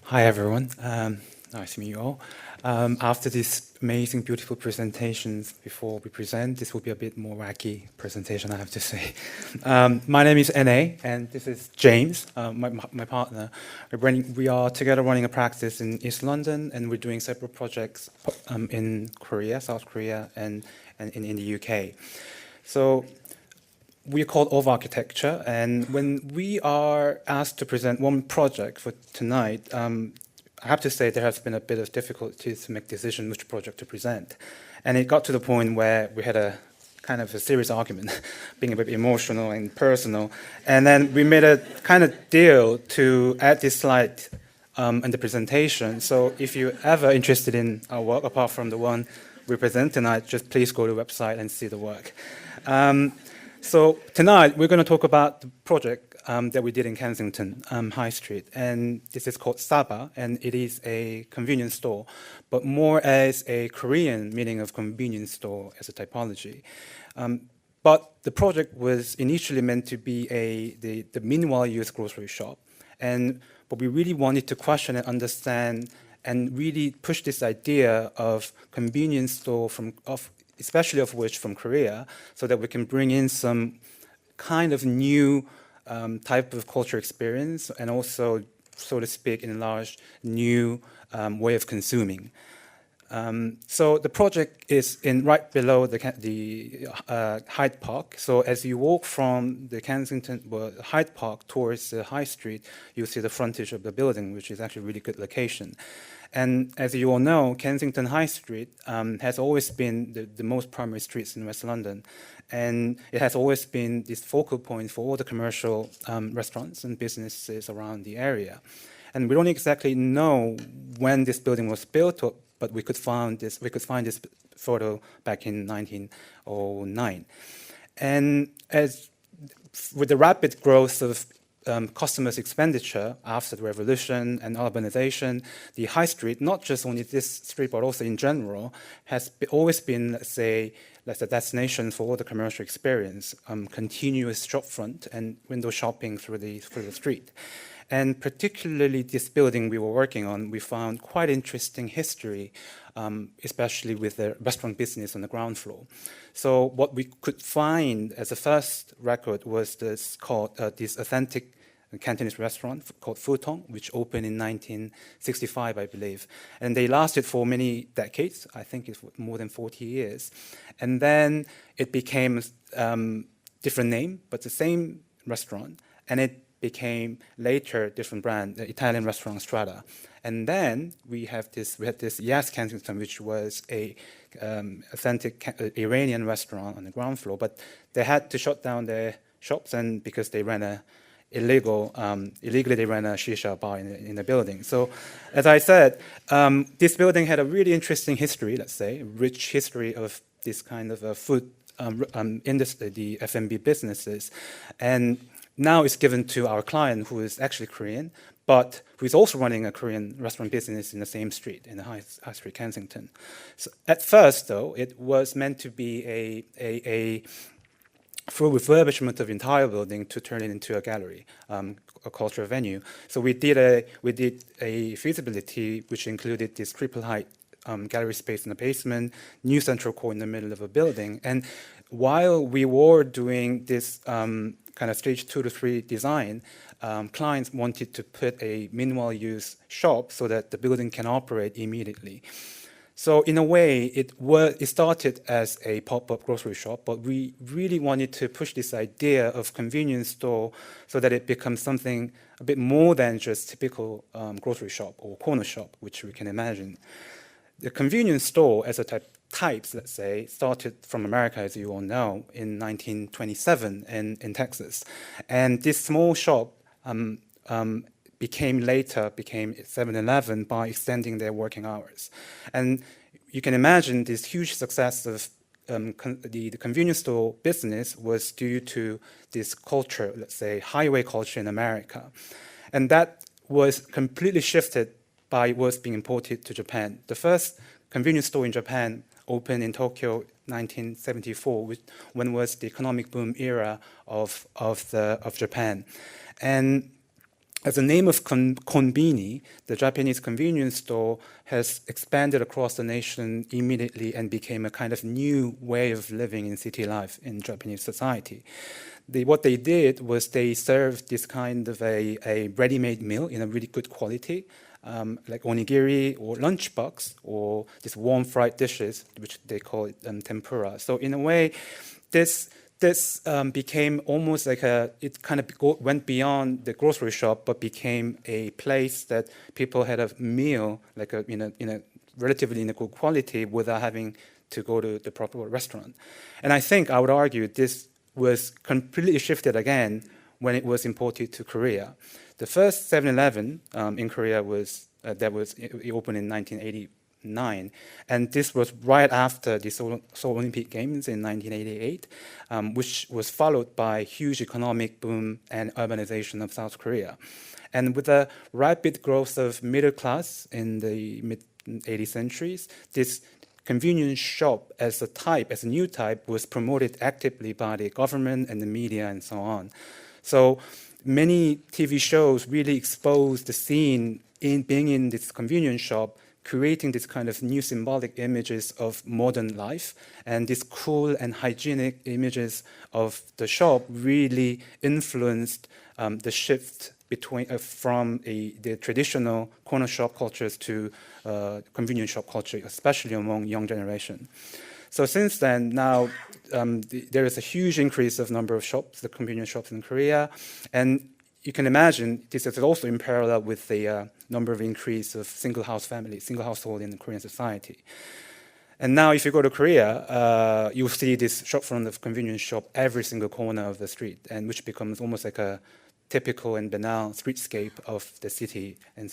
Hi everyone, nice to meet you all. After these amazing, beautiful presentations, before we present, this will be a bit more wacky presentation, I have to say. My name is NA, and this is James, my partner. We are together running a practice in East London, and we're doing several projects in Korea, South Korea, and in the UK. So we're called Of Architecture, and when we are asked to present one project for tonight, I have to say there has been a bit of difficulty to make decision which project to present. And it got to the point where we had a kind of a serious argument, being a bit emotional and personal. And then we made a kind of deal to add this slide in the presentation. So if you're ever interested in our work, apart from the one we present tonight, just please go to the website and see the work. So tonight we're going to talk about the project that we did in Kensington High Street, and this is called Sabah, and it is a convenience store, but more as a Korean meaning of convenience store as a typology. But the project was initially meant to be the minimal use grocery shop, but we really wanted to question and understand and really push this idea of convenience store especially of which from Korea, so that we can bring in some kind of new type of culture experience and also, so to speak, enlarge new way of consuming. So the project is right below the Hyde Park. So as you walk from the Hyde Park towards the High Street, you'll see the frontage of the building, which is actually a really good location. And as you all know, Kensington High Street has always been the most primary streets in West London. And it has always been this focal point for all the commercial restaurants and businesses around the area. And we don't exactly know when this building was built, but we could find this photo back in 1909. And with the rapid growth of customers' expenditure after the revolution and urbanization, the high street, not just only this street, but also in general, has always been, let's say, a destination for all the commercial experience, continuous shopfront and window shopping through the street. And particularly this building we were working on, we found quite interesting history, especially with the restaurant business on the ground floor. So what we could find as a first record was this authentic Cantonese restaurant called Futong, which opened in 1965, I believe. And they lasted for many decades. I think it's more than 40 years. And then it became a different name, but the same restaurant. And it became later different brand, the Italian restaurant Strada. And then we had this Yes Kensington, which was a authentic Iranian restaurant on the ground floor, but they had to shut down their shops and because they ran illegally they ran a shisha bar in the building. So as I said, this building had a really interesting history, let's say, rich history of this kind of food industry, the F&B businesses. And now it's given to our client, who is actually Korean, but who is also running a Korean restaurant business in the same street, in the High Street, Kensington. So at first, though, it was meant to be a full refurbishment of the entire building to turn it into a gallery, a cultural venue. So we did a feasibility which included this triple height gallery space in the basement, new central core in the middle of a building. And while we were doing this kind of stage 2 to 3 design, clients wanted to put a minimal use shop so that the building can operate immediately. So in a way, it started as a pop-up grocery shop, but we really wanted to push this idea of convenience store so that it becomes something a bit more than just typical grocery shop or corner shop, which we can imagine. The convenience store as a types, let's say, started from America, as you all know, in 1927 in Texas. And this small shop became 7-Eleven by extending their working hours. And you can imagine this huge success of the convenience store business was due to this culture, let's say, highway culture in America. And that was completely shifted by what's being imported to Japan. The first convenience store in Japan opened in Tokyo 1974, when was the economic boom era of Japan. And as the name of konbini, the Japanese convenience store has expanded across the nation immediately and became a kind of new way of living in city life in Japanese society. What they did was they served this kind of a ready-made meal in a really good quality, like onigiri or lunchbox, or these warm fried dishes, which they call it tempura. So in a way, this became almost like it kind of went beyond the grocery shop, but became a place that people had a meal, like in a relatively in a good quality, without having to go to the proper restaurant. And I think I would argue this was completely shifted again when it was imported to Korea. The first 7-Eleven in Korea it opened in 1989, and this was right after the Seoul Olympic Games in 1988, which was followed by huge economic boom and urbanization of South Korea. And with the rapid growth of middle class in the mid-80th centuries, this convenience shop as a new type, was promoted actively by the government and the media and so on. So many TV shows really exposed the scene in being in this convenience shop, creating this kind of new symbolic images of modern life, and these cool and hygienic images of the shop really influenced the shift from the traditional corner shop cultures to convenience shop culture, especially among young generation. So since then, now there is a huge increase of number of shops, the convenience shops in Korea, and you can imagine this is also in parallel with the number of increase of single household in the Korean society. And now if you go to Korea, you'll see this shopfront of convenience shop every single corner of the street, and which becomes almost like a typical and banal streetscape of the city and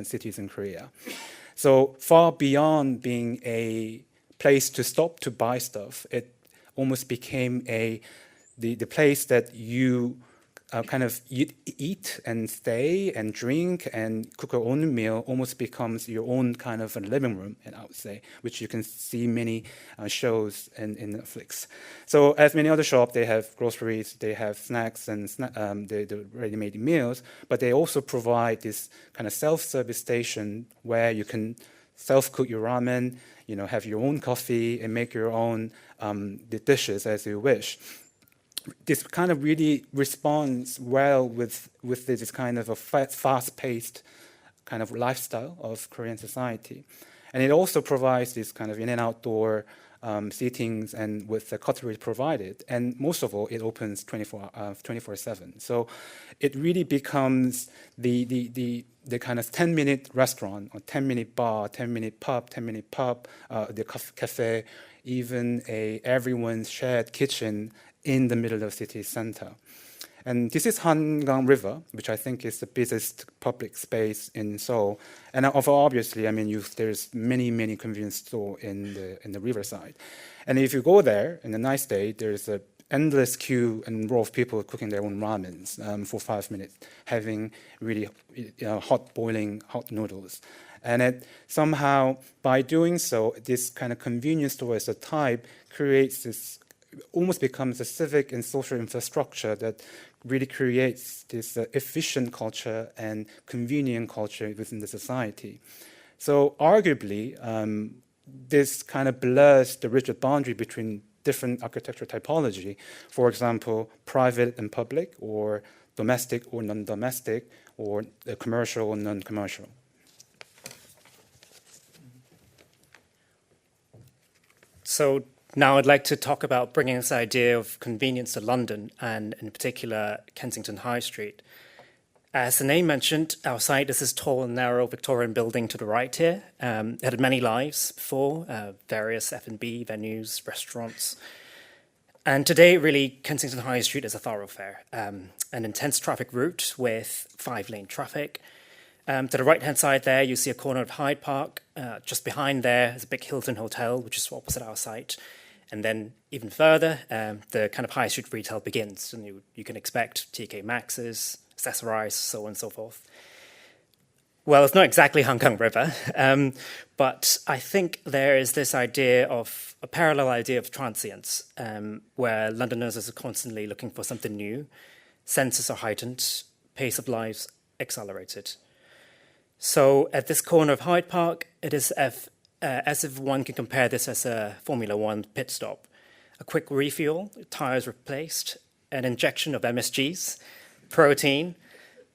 cities in Korea. So far beyond being a place to stop to buy stuff, it almost became the place that you kind of eat and stay and drink and cook your own meal, almost becomes your own kind of a living room, and I would say, which you can see many shows in Netflix. So as many other shops, they have groceries, they have snacks and the ready-made meals, but they also provide this kind of self-service station where you can self-cook your ramen, have your own coffee and make your own the dishes as you wish. This kind of really responds well with this kind of a fast-paced kind of lifestyle of Korean society. And it also provides this kind of in and outdoor seatings and with the cutlery provided. And most of all, it opens 24/7. So it really becomes the kind of 10-minute restaurant or 10-minute bar, 10-minute pub, the cafe, even everyone's shared kitchen in the middle of city center. And this is Hangang River, which I think is the busiest public space in Seoul. And obviously, I mean, there's many convenience stores in the riverside. And if you go there in a nice day, there's an endless queue and row of people cooking their own ramens for 5 minutes, having really boiling hot noodles. And it somehow, by doing so, this kind of convenience store as a type creates this, almost becomes a civic and social infrastructure that really creates this efficient culture and convenient culture within the society. So arguably, this kind of blurs the rigid boundary between different architecture typology. For example, private and public, or domestic or non-domestic, or commercial or non-commercial. So now I'd like to talk about bringing this idea of convenience to London, and in particular Kensington High Street. As the name mentioned, our site is this tall and narrow Victorian building to the right here. It had many lives before, various F&B venues, restaurants. And today, really, Kensington High Street is a thoroughfare, an intense traffic route with 5-lane traffic. To the right-hand side there, you see a corner of Hyde Park. Just behind there is a big Hilton Hotel, which is opposite our site. And then even further, the kind of high street retail begins. And you can expect TK Maxx's, Accessorize, so on and so forth. Well, it's not exactly Hangang River, but I think there is this idea of, a parallel idea of transience, where Londoners are constantly looking for something new. Senses are heightened, pace of life accelerated. So at this corner of Hyde Park, it is as if one can compare this as a Formula One pit stop. A quick refuel, tires replaced, an injection of MSGs, protein,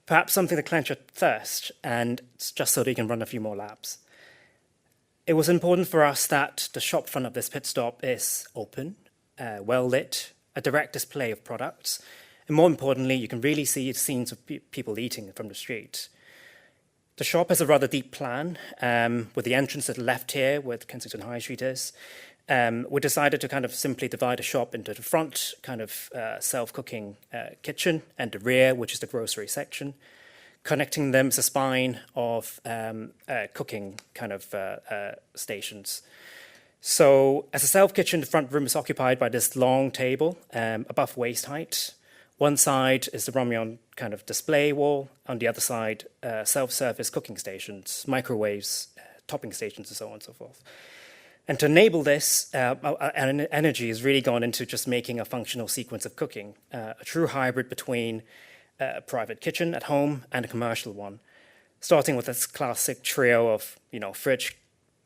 perhaps something to quench your thirst, and just so that you can run a few more laps. It was important for us that the shop front of this pit stop is open, well lit, a direct display of products, and more importantly, you can really see scenes of people eating from the street. The shop has a rather deep plan, with the entrance at the left here, where Kensington High Street is. We decided to kind of simply divide the shop into the front, kind of self-cooking kitchen, and the rear, which is the grocery section. Connecting them is a spine of cooking kind of stations. So as a self-kitchen, the front room is occupied by this long table above waist height. One side is the ramyeon kind of display wall. On the other side, self-service cooking stations, microwaves, topping stations, and so on and so forth. And to enable this, energy has really gone into just making a functional sequence of cooking, a true hybrid between a private kitchen at home and a commercial one, starting with this classic trio of, fridge,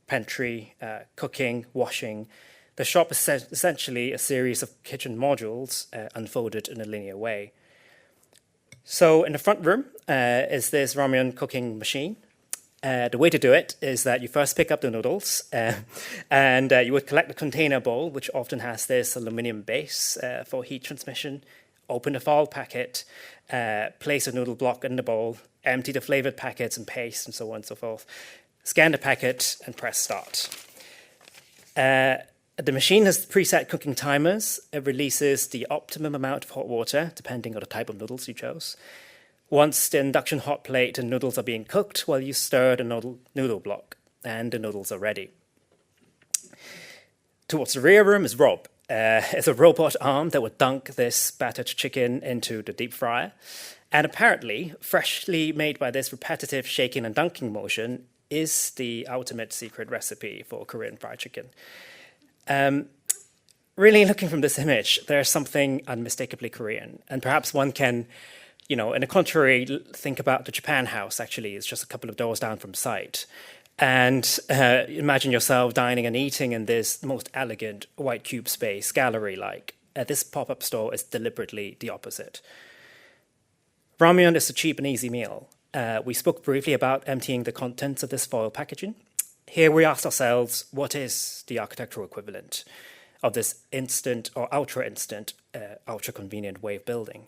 pantry, cooking, washing. The shop is essentially a series of kitchen modules unfolded in a linear way. So in the front room is this ramyeon cooking machine. The way to do it is that you first pick up the noodles and you would collect the container bowl, which often has this aluminum base for heat transmission, open the foil packet, place a noodle block in the bowl, empty the flavored packets and paste and so on and so forth, scan the packet and press start. The machine has preset cooking timers. It releases the optimum amount of hot water, depending on the type of noodles you chose. Once the induction hot plate and noodles are being cooked, you stir the noodle block, and the noodles are ready. Towards the rear room is Rob. It's a robot arm that would dunk this battered chicken into the deep fryer. And apparently, freshly made by this repetitive shaking and dunking motion is the ultimate secret recipe for Korean fried chicken. Really looking from this image, there's something unmistakably Korean. And perhaps one can, in the contrary, think about the Japan house, actually. It's just a couple of doors down from sight. And imagine yourself dining and eating in this most elegant white cube space, gallery-like. This pop-up store is deliberately the opposite. Ramyeon is a cheap and easy meal. We spoke briefly about emptying the contents of this foil packaging. Here we asked ourselves, what is the architectural equivalent of this instant or ultra-instant, ultra-convenient way of building?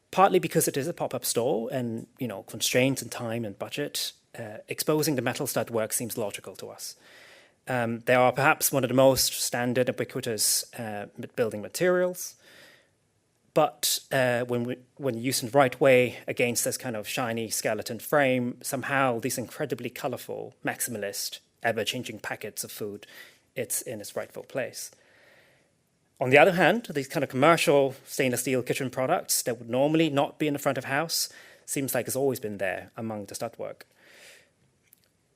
Partly because it is a pop-up store and, constraints in time and budget, exposing the metal stud work seems logical to us. They are perhaps one of the most standard ubiquitous building materials, but when used in the right way against this kind of shiny skeleton frame, somehow these incredibly colorful, maximalist, ever-changing packets of food, it's in its rightful place. On the other hand, these kind of commercial stainless steel kitchen products that would normally not be in the front of house seems like it's always been there among the stud work.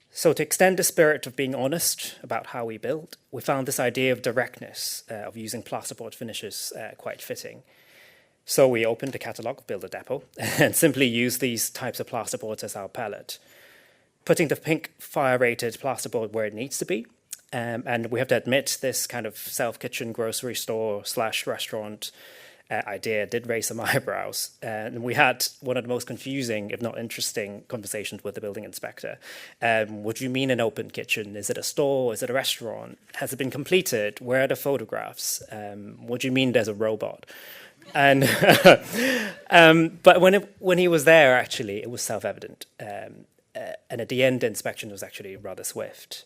So to extend the spirit of being honest about how we build, we found this idea of directness, of using plasterboard finishes quite fitting. So we opened the catalogue of Builder Depot and simply used these types of plasterboards as our palette, putting the pink fire-rated plasterboard where it needs to be. And we have to admit this kind of self-kitchen grocery store / restaurant idea did raise some eyebrows. And we had one of the most confusing, if not interesting, conversations with the building inspector. What do you mean an open kitchen? Is it a store? Is it a restaurant? Has it been completed? Where are the photographs? What do you mean there's a robot? And but when he was there, actually, it was self-evident. And at the end, the inspection was actually rather swift.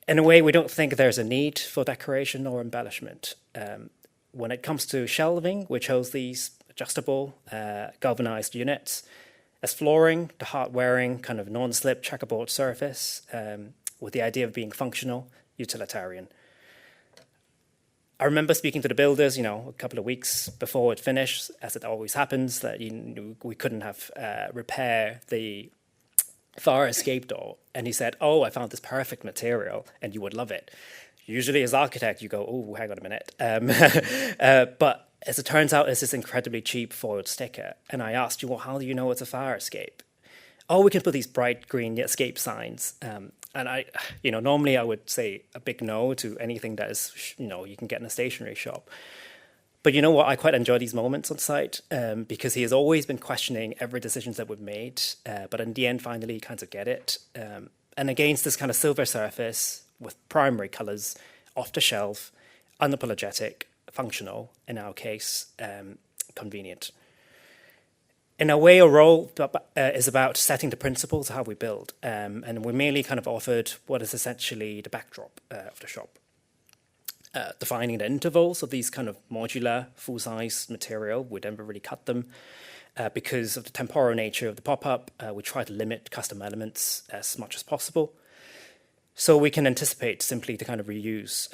In a way, we don't think there's a need for decoration or embellishment. When it comes to shelving, we chose these adjustable, galvanized units. As flooring, the hard-wearing, kind of non-slip checkerboard surface, with the idea of being functional, utilitarian. I remember speaking to the builders, a couple of weeks before it finished, as it always happens, that we couldn't have repair the fire escape door. And he said, "Oh, I found this perfect material, and you would love it." Usually as architect, you go, "Oh, hang on a minute." But as it turns out, it's this incredibly cheap foiled sticker. And I asked you, well, how do you know it's a fire escape? Oh, we can put these bright green escape signs. And normally I would say a big no to anything that is, you can get in a stationery shop. But you know what? I quite enjoy these moments on site because he has always been questioning every decision that we've made. But in the end, finally, he kind of get it. And against this kind of silver surface with primary colors, off the shelf, unapologetic, functional, in our case, convenient. In a way, our role is about setting the principles of how we build. And we merely kind of offered what is essentially the backdrop of the shop. Defining the intervals of these kind of modular, full-size material. We never really cut them. Because of the temporal nature of the pop-up, we try to limit custom elements as much as possible. So we can anticipate simply to kind of reuse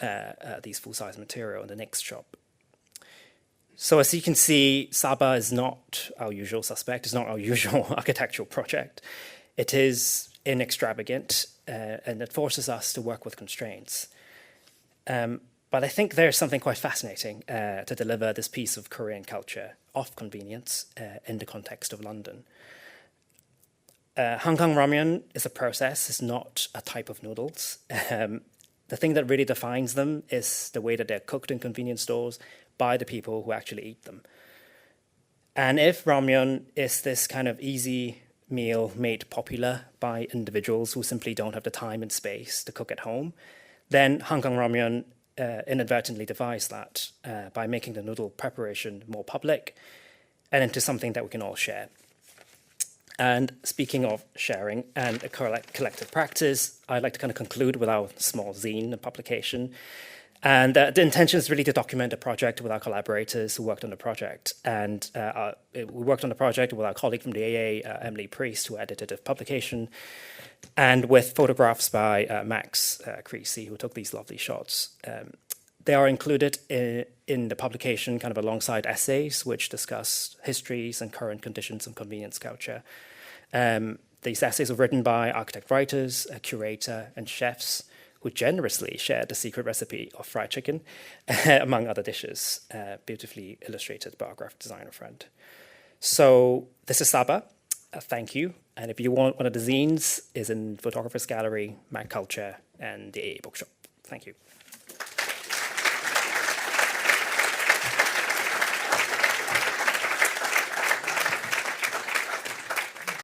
these full-size material in the next shop. So as you can see, Sabah is not our usual suspect. It's not our usual architectural project. It is inextravagant, and it forces us to work with constraints. But I think there's something quite fascinating to deliver this piece of Korean culture of convenience in the context of London. Hanggang ramyeon is a process, it's not a type of noodles. The thing that really defines them is the way that they're cooked in convenience stores by the people who actually eat them. And if ramyeon is this kind of easy meal made popular by individuals who simply don't have the time and space to cook at home, then Hanggang ramyeon inadvertently devised that by making the noodle preparation more public and into something that we can all share. And speaking of sharing and a collective practice, I'd like to kind of conclude with our small zine publication. And the intention is really to document a project with our collaborators who worked on the project. And we worked on the project with our colleague from the AA, Emily Priest, who edited the publication, and with photographs by Max Creasy, who took these lovely shots. They are included in the publication kind of alongside essays, which discuss histories and current conditions of convenience culture. These essays were written by architect writers, a curator, and chefs, who generously shared the secret recipe of fried chicken, among other dishes, beautifully illustrated by our graphic designer friend. So this is Sabah. Thank you. And if you want one of the zines, is in Photographers Gallery, Mac Culture, and the AA Bookshop. Thank you.